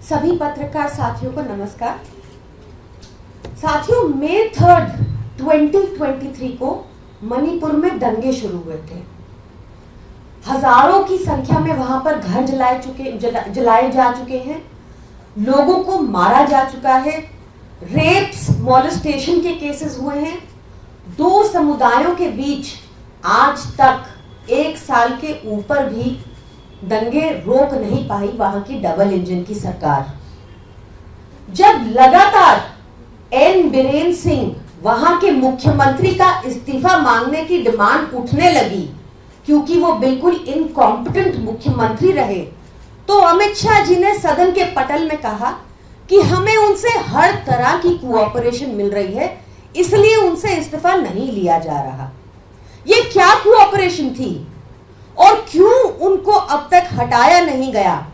सभी पत्रकार साथियों को नमस्कार। साथियों, मई 3, 2023 को मणिपुर में दंगे शुरू हुए थे। हजारों की संख्या में वहां पर घर जलाए जा चुके हैं, लोगों को मारा जा चुका है, रेप्स, मॉलेस्टेशन के केसेस हुए हैं। दो समुदायों के बीच आज तक 1 साल के ऊपर भी दंगे रोक नहीं पाई वहां की डबल इंजन की सरकार। जब लगातार एन बीरेन सिंह वहां के मुख्यमंत्री का इस्तीफा मांगने की डिमांड उठने लगी, क्योंकि वो बिल्कुल इनकॉम्पिटेंट मुख्यमंत्री रहे, तो अमित शाह जी ने सदन के पटल में कहा कि हमें उनसे हर तरह की कोऑपरेशन मिल रही है, इसलिए उनसे इस्तीफा नहीं लिया जा रहा। ये क्या कोऑपरेशन थी और क्यों उनको अब तक हटाया नहीं गया,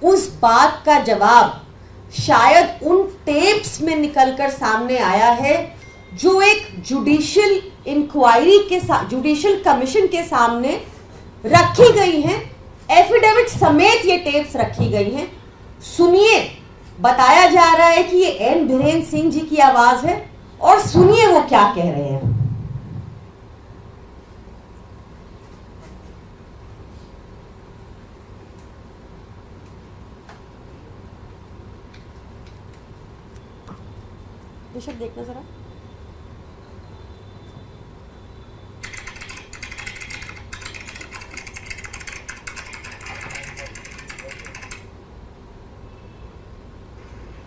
उस बात का जवाब शायद उन टेप्स में निकलकर सामने आया है जो एक जुडिशियल इंक्वायरी के साथ, जुडिशियल कमीशन के सामने रखी गई हैं। एफिडेविट समेत ये टेप्स रखी गई हैं। सुनिए, बताया जा रहा है कि ये एन बीरेन सिंह जी की आवाज है, और सुनिए वो क्या कह रहे हैं। ऋषभ, देखना जरा।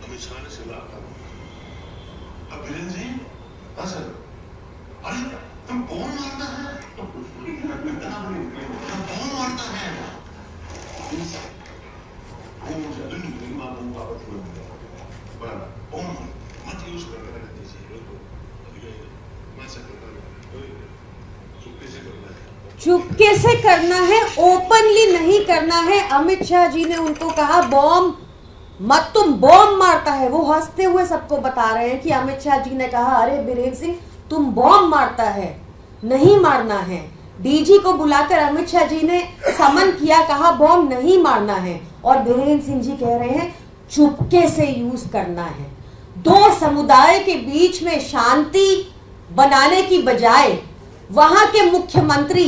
अमित शाह ने सलाह अब बीरेन जी, हाँ सर, अरे तुम कौन मारता है? कौन मारता है? मत यूज कर रहे चुपके से करना है, ओपनली नहीं करना है। अमित शाह जी ने उनको कहा बॉम्ब मत, तुम बॉम्ब मारता है। वो हंसते हुए सबको बता रहे हैं कि अमित शाह जी ने कहा अरे बीरेन सिंह तुम बॉम्ब मारता है, नहीं मारना है। डीजी को बुलाकर अमित शाह जी ने समन किया, कहा बॉम्ब नहीं मारना है, और बीरेन सिंह जी कह रहे हैं चुपके से यूज करना है। दो समुदाय के बीच में शांति बनाने की बजाय वहां के मुख्यमंत्री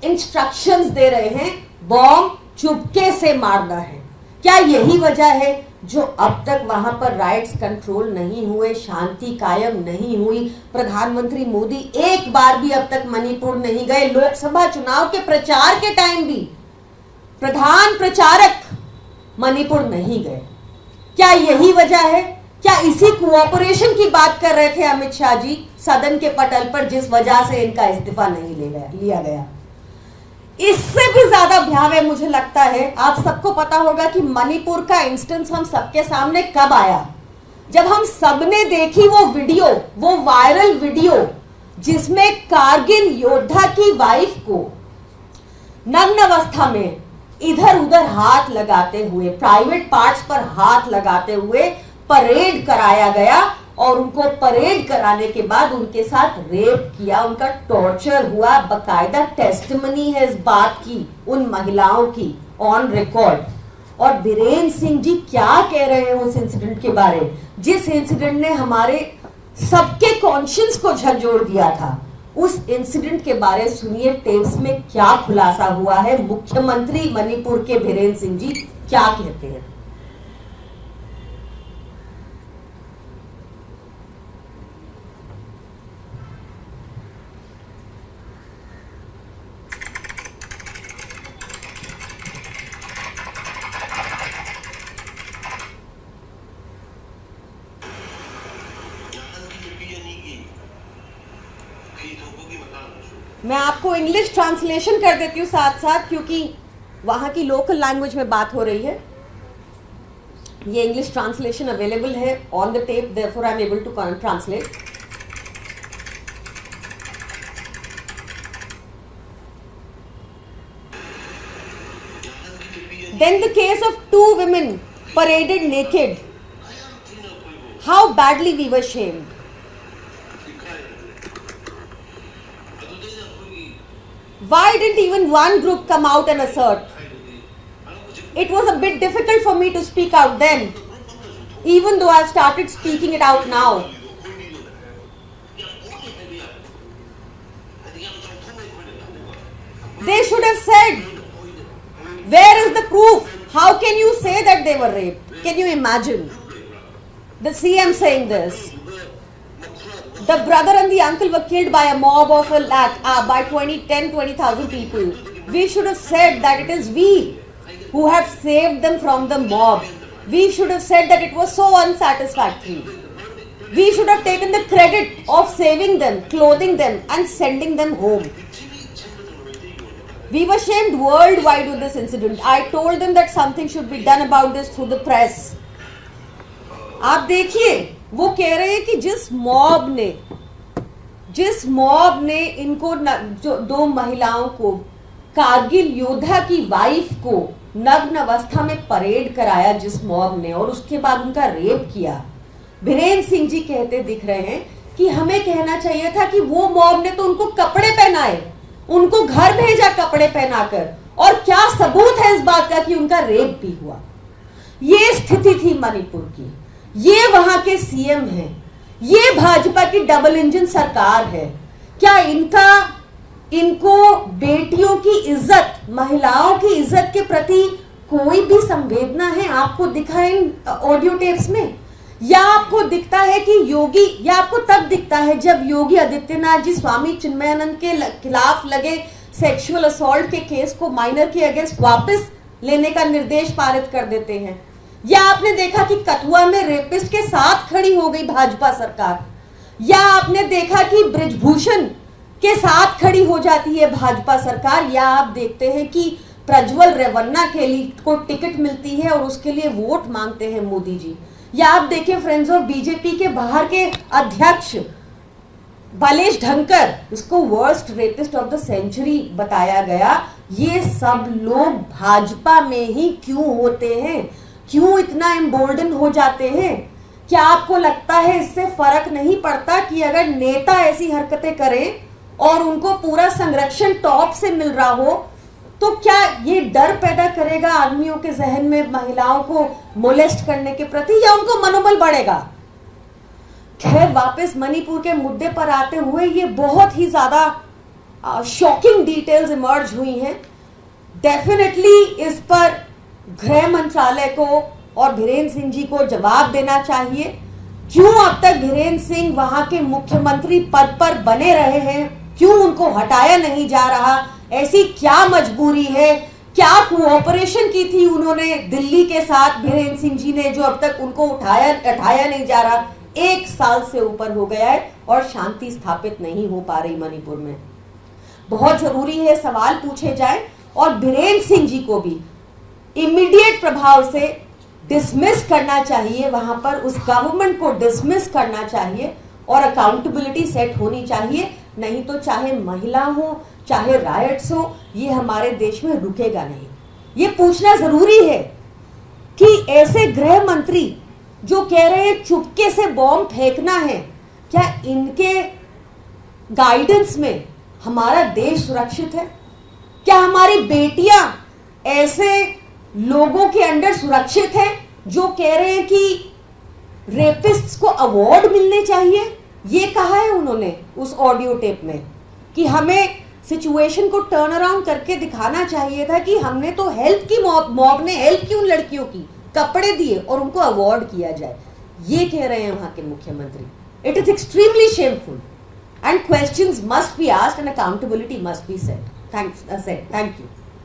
इंस्ट्रक्शंस दे रहे हैं बॉम्ब चुपके से मारना है। क्या यही वजह है जो अब तक वहां पर राइट्स कंट्रोल नहीं हुए, शांति कायम नहीं हुई? प्रधानमंत्री मोदी एक बार भी अब तक मणिपुर नहीं गए। लोकसभा चुनाव के प्रचार के टाइम भी प्रधान प्रचारक मणिपुर नहीं गए। क्या यही वजह है? क्या इसी कोऑपरेशन की बात कर रहे थे अमित शाह जी सदन के पटल पर, जिस वजह से इनका इस्तीफा नहीं लिया गया? इससे भी ज्यादा भयावह मुझे लगता है, आप सबको पता होगा कि मणिपुर का इंस्टेंस हम सबके सामने कब आया, जब हम सबने देखी वो वीडियो, वो वायरल वीडियो जिसमें कारगिल योद्धा की वाइफ को नग्न अवस्था में इधर उधर हाथ लगाते हुए, प्राइवेट पार्ट्स पर हाथ लगाते हुए परेड कराया गया, और उनको परेड कराने के बाद उनके साथ रेप किया, उनका टॉर्चर हुआ। बकायदा टेस्टिमनी है इस बात की उन महिलाओं की, ऑन रिकॉर्ड। और बीरेन सिंह जी क्या कह रहे हैं उस इंसिडेंट के बारे, जिस इंसिडेंट ने हमारे सबके कॉन्शियंस को झकझोर दिया था। उस इंसिडेंट के बारे सुनिए, टेप्स में क्या खुलासा हुआ है, मुख्यमंत्री मणिपुर के बीरेन सिंह जी क्या कहते हैं। मैं आपको इंग्लिश ट्रांसलेशन कर देती हूँ साथ साथ, क्योंकि वहाँ की लोकल लैंग्वेज में बात हो रही है। ये इंग्लिश ट्रांसलेशन अवेलेबल है on the tape, therefore I am able to translate. Then the case of 2 women paraded naked. How badly we were shamed. Why didn't even one group come out and assert? It was a bit difficult for me to speak out then, even though I've started speaking it out now. They should have said, where is the proof? How can you say that they were raped? Can you imagine the CM saying this? The brother and the uncle were killed by a mob of by 20,000 people. We should have said that it is we who have saved them from the mob. We should have said that it was so unsatisfactory. We should have taken the credit of saving them, clothing them and sending them home. We were shamed worldwide with this incident. I told them that something should be done about this through the press. आप देखिए, वो कह रहे हैं कि जिस mob ने इनको जो 2 महिलाओं को, कारगिल योद्धा की वाइफ को नग्न अवस्था में परेड कराया जिस मॉब ने, और उसके बाद उनका रेप किया, बीरेन्द्र सिंह जी कहते दिख रहे हैं कि हमें कहना चाहिए था कि वो मॉब ने तो उनको कपड़े पहनाए, उनको घर भेजा कपड़े पहनाकर, और क्या सबूत है इस बात का कि उनका रेप भी हुआ। ये स्थिति थी मणिपुर की, ये वहां के सीएम हैं, ये भाजपा की डबल इंजन सरकार है। क्या इनको बेटियों की इज्जत, महिलाओं की इज्जत के प्रति कोई भी संवेदना है? आपको दिखा इन ऑडियो टेप्स में? या आपको दिखता है कि योगी, या आपको तब दिखता है जब योगी आदित्यनाथ जी स्वामी चिन्मयानंद के खिलाफ लगे सेक्सुअल असॉल्ट के केस को माइनर के अगेंस्ट वापस लेने का निर्देश पारित कर देते हैं? या आपने देखा कि कठुआ में रेपिस्ट के साथ खड़ी हो गई भाजपा सरकार? या आपने देखा कि ब्रिजभूषण के साथ खड़ी हो जाती है भाजपा सरकार? या आप देखते हैं कि प्रज्वल रेवन्ना के लिए को टिकट मिलती है और उसके लिए वोट मांगते हैं मोदी जी? या आप देखिए फ्रेंड्स ऑफ बीजेपी के बाहर के अध्यक्ष बालेश ढंकर, इसको worst rapist of the century बताया गया। ये सब लोग भाजपा में ही क्यों होते हैं? क्यों इतना एम्बोल्डन हो जाते हैं? क्या आपको लगता है इससे फर्क नहीं पड़ता कि अगर नेता ऐसी हरकतें करें और उनको पूरा संरक्षण टॉप से मिल रहा हो, तो क्या ये डर पैदा करेगा आदमियों के जहन में महिलाओं को मोलेस्ट करने के प्रति, या उनको मनोबल बढ़ेगा? खैर, वापस मणिपुर के मुद्दे पर आते हुए, ये बहुत ही ज्यादा शॉकिंग डिटेल्स इमर्ज हुई हैं। डेफिनेटली इस पर गृह मंत्रालय को और बीरेन्द्र सिंह जी को जवाब देना चाहिए। क्यों अब तक बीरेन्द्र सिंह वहां के मुख्यमंत्री पद पर बने रहे हैं? क्यों उनको हटाया नहीं जा रहा? ऐसी क्या मजबूरी है? क्या कोऑपरेशन की थी उन्होंने दिल्ली के साथ बीरेन्द्र सिंह जी ने, जो अब तक उनको उठाया नहीं जा रहा? 1 साल से ऊपर हो गया है और शांति स्थापित नहीं हो पा रही मणिपुर में। बहुत जरूरी है सवाल पूछे जाए और बीरेन्द्र सिंह जी को भी इमीडिएट प्रभाव से डिसमिस करना चाहिए। वहां पर उस गवर्नमेंट को डिसमिस करना चाहिए और अकाउंटेबिलिटी सेट होनी चाहिए। नहीं तो चाहे महिला हो, चाहे रायट्स हो, ये हमारे देश में रुकेगा नहीं। ये पूछना जरूरी है कि ऐसे गृह मंत्री जो कह रहे हैं चुपके से बॉम्ब फेंकना है, क्या इनके गाइडेंस में हमारा देश सुरक्षित है? क्या हमारी बेटियां ऐसे लोगों के अंडर सुरक्षित हैं जो कह रहे हैं कि रेपिस्ट्स को अवार्ड मिलने चाहिए? ये कहा है उन्होंने उस ऑडियो टेप में कि हमें सिचुएशन को टर्न अराउंड करके दिखाना चाहिए था कि हमने तो हेल्प की, मॉब ने हेल्प की उन लड़कियों की, कपड़े दिए और उनको अवार्ड किया जाए। ये कह रहे हैं वहां के मुख्यमंत्री। It is extremely shameful and questions must be asked and accountability must be set. Thank you.